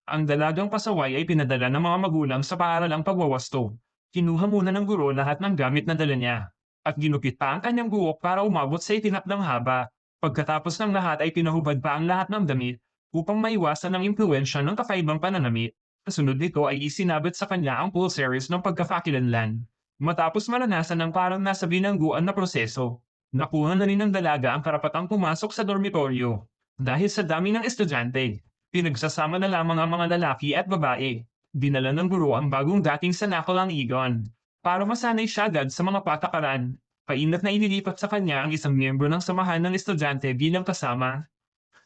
Ang dalagang pasaway ay pinadala ng mga magulang sa paaralang pagwawasto. Kinuha muna ng guro lahat ng gamit na dala niya. At ginupit pa ang kanyang buhok para umabot sa itinakdang haba. Pagkatapos ng lahat ay pinahubad pa ang lahat ng damit upang maiwasan ang impluensya ng kakaibang pananamit. Kasunod nito ay isinabit sa kanya ang full series ng pagkakakilanlan. Matapos maranasan ng parang nasa binangguan na proseso, nakuha na rin ng dalaga ang karapatang pumasok sa dormitoryo. Dahil sa dami ng estudyante, pinagsasama na lamang ang mga lalaki at babae. Dinala ng guro ang bagong dating sanakolang Egon para masanay siya agad sa mga patakaran. Painat na inilipat sa kanya ang isang miyembro ng samahan ng estudyante bilang kasama.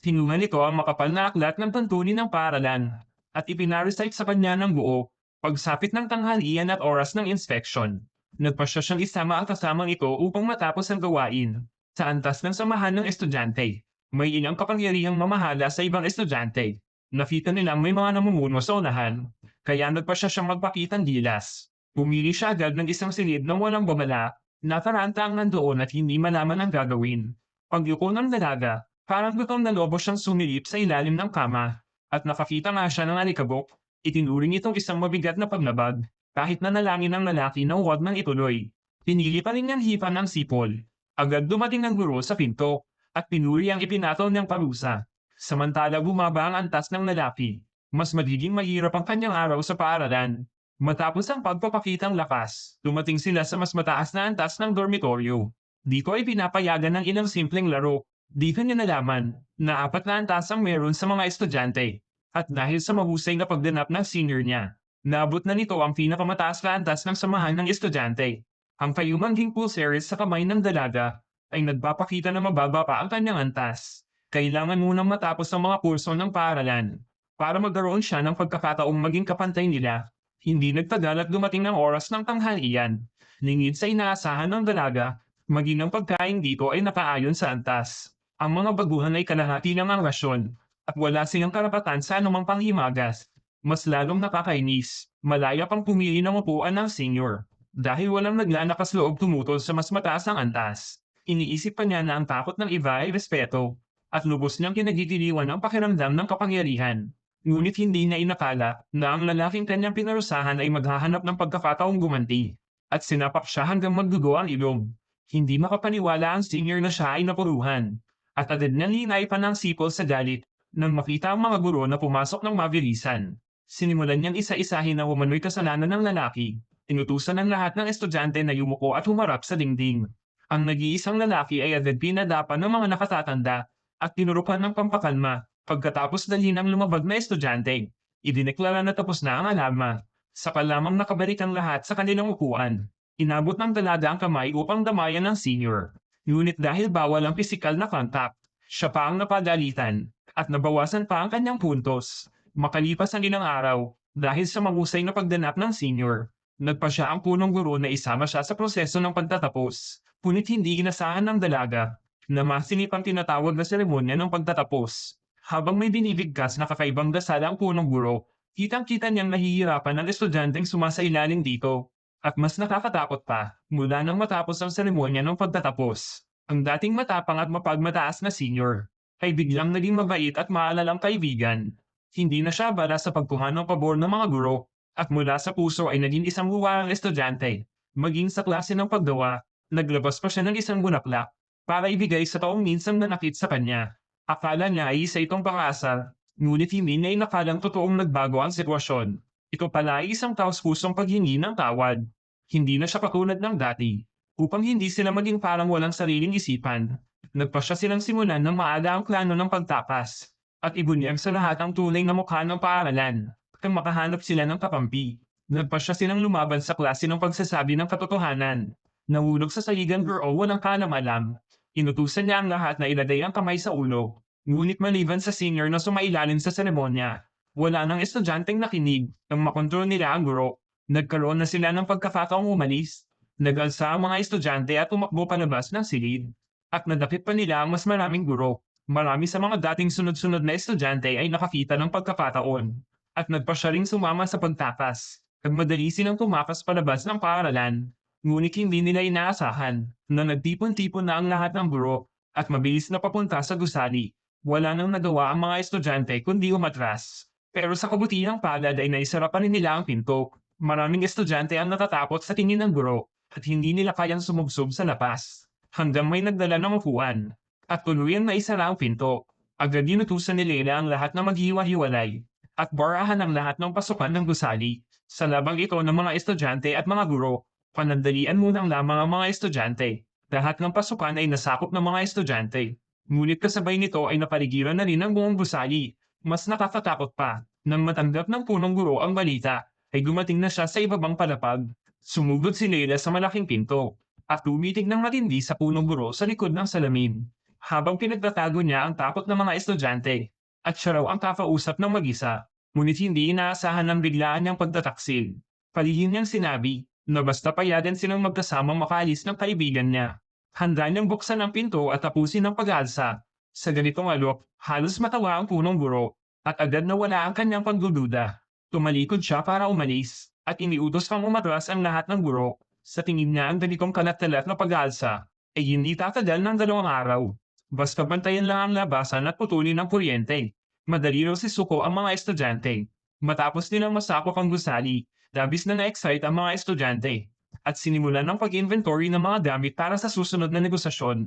Tinungan nito ang makapal na aklat ng tuntunin ng paaralan at ipinarecite sa kanya ng buo. Pagsapit ng tanghalian at oras ng inspection, nagpasya siyang isama ang kasamang ito upang matapos ang gawain. Sa antas ng samahan ng estudyante, may ilang kapangyarihang mamahala sa ibang estudyante. Nakita nilang may mga namumuno sa unahan, kaya nagpasya siyang magpakitang gilas. Pumili siya agad ng isang silid na walang babala, nataranta ang nandoon at hindi malaman ang gagawin. Pagyuko ng dalaga, parang gutom na lobo siyang sumilip sa ilalim ng kama, at nakakita nga siya ng alikabok. Itinuring itong isang mabigat na paglabag, kahit na nalangin ng lalaki na huwag nang ituloy. Pinili pa rin niyang hipan ng sipol. Agad dumating ang guro sa pinto, at pinuri ang ipinatol niyang parusa. Samantala bumaba ang antas ng lalaki. Mas magiging mahirap ang kanyang araw sa paaralan. Matapos ang pagpapakitang lakas, dumating sila sa mas mataas na antas ng dormitoryo. Dito ay pinapayagan ng ilang simpleng laro. Dito niya nalaman na apat na antas ang meron sa mga estudyante. At dahil sa mahusay na pagdanap ng senior niya, naabot na nito ang pinakamataas na antas ng samahan ng estudyante. Ang kayumanghing pulseris sa kamay ng dalaga ay nagpapakita na mababa pa ang kanyang antas. Kailangan munang matapos ang mga kurso ng paaralan para magkaroon siya ng pagkakataong maging kapantay nila. Hindi nagtagal at dumating ang oras ng tanghalian. Lingid sa inaasahan ng dalaga, maging ang pagkain dito ay nakaayon sa antas. Ang mga baguhan ay kalahati ng ang rasyon at wala silang karapatan sa anumang panghimagas. Mas lalong nakakainis, malaya pang pumili ng upuan ng senior dahil walang naglalakas loob tumutol sa mas mataas ang antas. Iniisip pa niya na ang takot ng iba ay respeto at lubos niyang kinagigiliwan ang pakiramdam ng kapangyarihan. Ngunit hindi niya inakala na ang lalaking kanyang pinarusahan ay maghahanap ng pagkakataong gumanti at sinapak siya hanggang magdugo ang ilong. Hindi makapaniwala ang senior na siya ay napuruhan at agad niyang hinaipan ng sipol sa galit nang makita ang mga guro na pumasok ng mabilisan. Sinimulan niyang isa-isahin na umano'y kasalanan ng lalaki. Inutusan ng lahat ng estudyante na yumuko at humarap sa dingding. Ang nag-iisang lalaki ay agad pinadapan ng mga nakatatanda at tinurukan ng pampakalma. Pagkatapos dalhin ang lumabag na estudyante, idineklara na tapos na ang alarma. Saka lamang nakabalik ang lahat sa kanilang upuan. Inabot ng dalaga ang kamay upang damayan ng senior. Ngunit dahil bawal ang pisikal na contact, siya pa ang napagalitan at nabawasan pa ang kanyang puntos. Makalipas ang ilang araw, dahil sa mahusay na pagdanap ng senior, nagpa siya ang punong guro na isama siya sa proseso ng pagtatapos. Ngunit hindi inasahan ng dalaga na masinip ang tinatawag na seremonya ng pagtatapos. Habang may binibigkas na kakaibang dasal ang punong guro, kitang-kita niyang nahihirapan ang estudyanteng sumasailalim dito. At mas nakakatakot pa, mula nang matapos ang seremonya ng pagtatapos, ang dating matapang at mapagmataas na senior ay biglang naging mabait at maalalang kaibigan. Hindi na siya bala sa pagkuha ng pabor ng mga guro at mula sa puso ay naging isang huwarang estudyante. Maging sa klase ng paggawa, naglabas pa siya ng isang bulaklak para ibigay sa taong minsang nanakit sa kanya. Akala niya ay isa itong pang-asa, ngunit hindi niya inakalang totoong nagbago ang sitwasyon. Ito pala ay isang taos-pusong paghingi ng tawad. Hindi na siya katulad ng dati. Upang hindi sila maging parang walang sariling isipan, nagpasya silang simulan ng maaga ang plano ng pagtakas at ibunyag sa lahat ang tunay na mukha ng paaralan. Kung makahanap sila ng kakampi, nagpasya silang lumaban sa klase ng pagsasabi ng katotohanan. Nahulog sa saligang o walang kaalam-alam. Inutusan niya ang lahat na ilagay ang kamay sa ulo. Ngunit maliban sa senior na sumailalim sa seremonya, wala nang estudyanteng nakinig nang makontrol nila ang guro. Nagkaroon na sila ng pagkakataong umalis. Nag-alsa ang mga estudyante at tumakbo palabas ng silid. At nadakip pa nila ang mas maraming guro. Marami sa mga dating sunod-sunod na estudyante ay nakakita ng pagkakataon. At nagpasya ring sumama sa pagtakas. Nagmadali silang tumakas palabas ng paaralan. Ngunit hindi nila inaasahan na nagtipon-tipon na ang lahat ng guro at mabilis na papunta sa gusali. Wala nang nagawa ang mga estudyante kundi umatras. Pero sa kabutihang palad ay naisara pa rin nila ang pinto. Maraming estudyante ang natatakot sa tingin ng guro at hindi nila kayang sumubsob sa labas. Hanggang may nagdala ng upuan at tuluyang naisara ang pinto. Agad inutusan ni Leila ang lahat na maghiwa-hiwalay at barahan ang lahat ng pasukan ng gusali. Sa labang ito ng mga estudyante at mga guro, panandalian munang lamang ang mga estudyante. Lahat ng pasukan ay nasakop ng mga estudyante. Ngunit kasabay nito ay napaligiran na rin ang buong gusali. Mas nakakatakot pa, nang matanggap ng punong guro ang balita, ay gumating na siya sa ibabang palapag. Sumugod si Leila sa malaking pinto, at tumitig ng matindi sa punong guro sa likod ng salamin. Habang pinagtatago niya ang takot ng mga estudyante, at siya raw ang kakausap ng mag-isa, ngunit hindi inaasahan ng biglaan niyang pagtataksil. Palihim niyang sinabi, na basta payagan silang magkasamang makaalis ng kaibigan niya. Handa niyang buksan ang pinto at tapusin ang pag-aalsa. Sa ganitong alok, halos matawa ang punong guro at agad nawala ang kanyang pagdududa. Tumalikod siya para umalis at iniutos pang umatras ang lahat ng guro. Sa tingin niya ang ganitong kalat-kalat na pag-aalsa ay hindi tatagal ng 2 araw. Basta bantayan lang ang labasan at putulin ang kuryente. Madali raw sisuko ang mga estudyante. Matapos nilang masakop ang gusali, labis na na-excite ang mga estudyante at sinimulan ng pag-inventory ng mga gamit para sa susunod na negosasyon.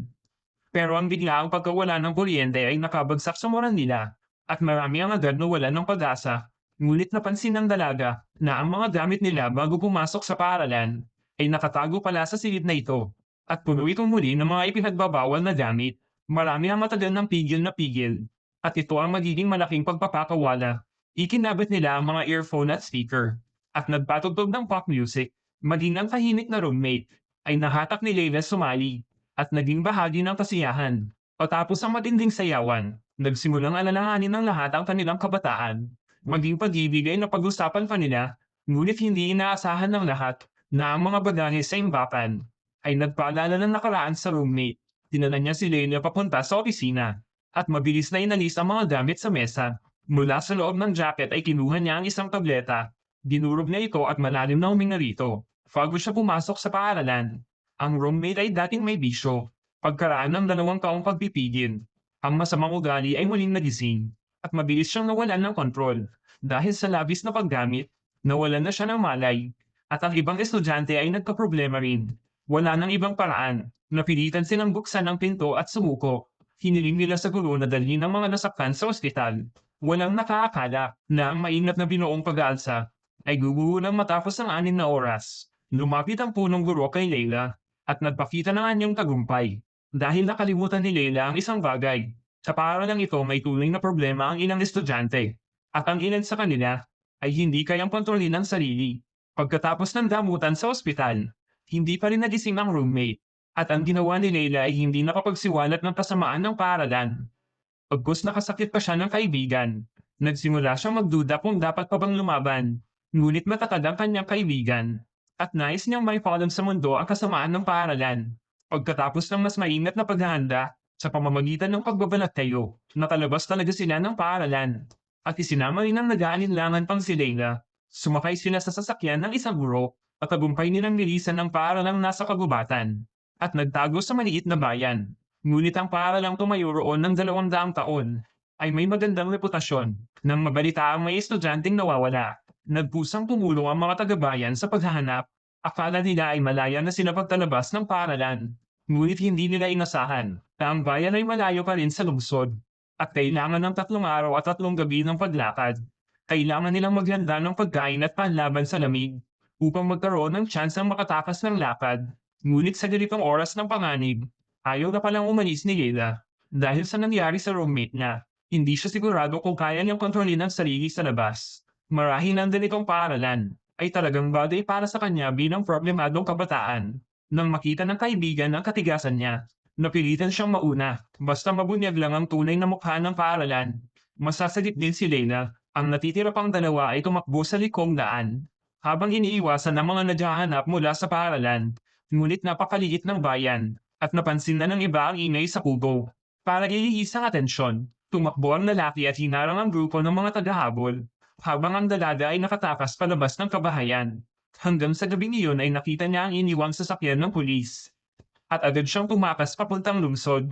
Pero ang biglaang pagkawala ng kuryente ay nakabagsak sa moral nila at marami ang agad nawalan ng pag-asa. Ngunit napansin ng dalaga na ang mga gamit nila bago pumasok sa paaralan ay nakatago pala sa silid na ito at puno itong muli ng mga ipinagbabawal na gamit. Marami ang matagal ng pigil na pigil at ito ang magiging malaking pagpapakawala. Ikinabit nila ang mga earphone at speaker at nagpatugtog ng pop music. Maging ang tahimik na roommate ay nahatak ni Leila sumali at naging bahagi ng kasiyahan. Patapos ang matinding sayawan, nagsimulang alalahanin ng lahat ang kanilang kabataan. Maging pag-ibig ay napag-usapan pa nila, ngunit hindi inaasahan ng lahat na ang mga bagahe sa imbakan ay nagpaalala ng nakaraan sa roommate. Dinala niya si Leila papunta sa opisina at mabilis na inalis ang mga gamit sa mesa. Mula sa loob ng jacket ay kinuha niya ang isang tableta. Dinurog niya ito at malalim na huminga rito. Bago siya pumasok sa paaralan, ang roommate ay dating may bisyo. Pagkaraan ng 2 taong pagpipigil, ang masamang ugali ay muling nagising at mabilis siyang nawalan ng kontrol. Dahil sa labis na paggamit, nawalan na siya ng malay at ang ibang estudyante ay nagkaproblema rin. Wala nang ibang paraan. Napilitan silang buksan ang pinto at sumuko. Hiniling nila sa guro na dalhin ang mga nasaktan sa ospital. Walang nakaakala na ang maingat na binuong pag-aalsa ay guguho matapos ang 6 na oras. Lumapit ang punong guro kay Leila at nagpakita ng anyong tagumpay. Dahil nakalimutan ni Leila ang isang bagay. Sa paaralang ito may tunay na problema ang ilang estudyante. At ang ilan sa kanila ay hindi kayang kontrolin ang sarili. Pagkatapos ng damutan sa ospital, hindi pa rin nagising ang roommate. At ang ginawa ni Leila ay hindi nakapagsiwalat ng kasamaan ng paaralan. Pagkus nakasakit pa siya ng kaibigan, nagsimula siyang magduda kung dapat pa bang lumaban. Ngunit matatag ang kanyang kaibigan, at nais niyang maipalam sa mundo ang kasamaan ng paaralan. Pagkatapos ng mas maingat na paghahanda, sa pamamagitan ng pagbabalagtayo, nakalabas talaga sila ng paaralan. At isinama rin ang nag-aalinlangan pang si Leila. Sumakay sila sa sasakyan ng isang guro, at tagumpay nilang nilisan ang paaralang nasa kagubatan. At nagtago sa maliit na bayan. Ngunit ang paaralang tumayo roon ng 200 taon ay may magandang reputasyon. Nang mabalita ang may estudyanteng nawawala, nagpusang tumulong ang mga taga-bayan sa paghahanap. Akala nila ay malaya na sila pagtalabas ng paaralan. Ngunit hindi nila inasahan na ang bayan ay malayo pa rin sa lungsod at kailangan ng 3 araw at 3 gabi ng paglakad. Kailangan nilang maghanda ng pagkain at panlaban sa lamig upang magkaroon ng tsansang makatakas ng lakad. Ngunit sa ganitong oras ng panganib, ayaw na palang umalis ni Leila. Dahil sa nangyari sa roommate niya, hindi siya sigurado kung kaya niyang kontrolin ang sarili sa labas. Marahil ang ganitong paaralan ay talagang bagay para sa kanya bilang problemadong kabataan. Nang makita ng kaibigan ang katigasan niya, napilitan siyang mauna, basta mabunyag lang ang tunay na mukha ng paaralan. Masasalit din si Leila. Ang natitira pang dalawa ay tumakbo sa likong daan. Habang iniiwasan ng mga nadyahanap mula sa paaralan, ngunit napakaliit ng bayan, at napansin na ng iba ang ingay sa kubo. Para iihis ang atensyon, tumakbo ang lalaki at hinarang ang grupo ng mga tagahabol, habang ang dalaga ay nakatakas palabas ng kabahayan. Hanggang sa gabing iyon ay nakita niya ang iniwang sasakyan ng pulis. At agad siyang tumakas papuntang lungsod.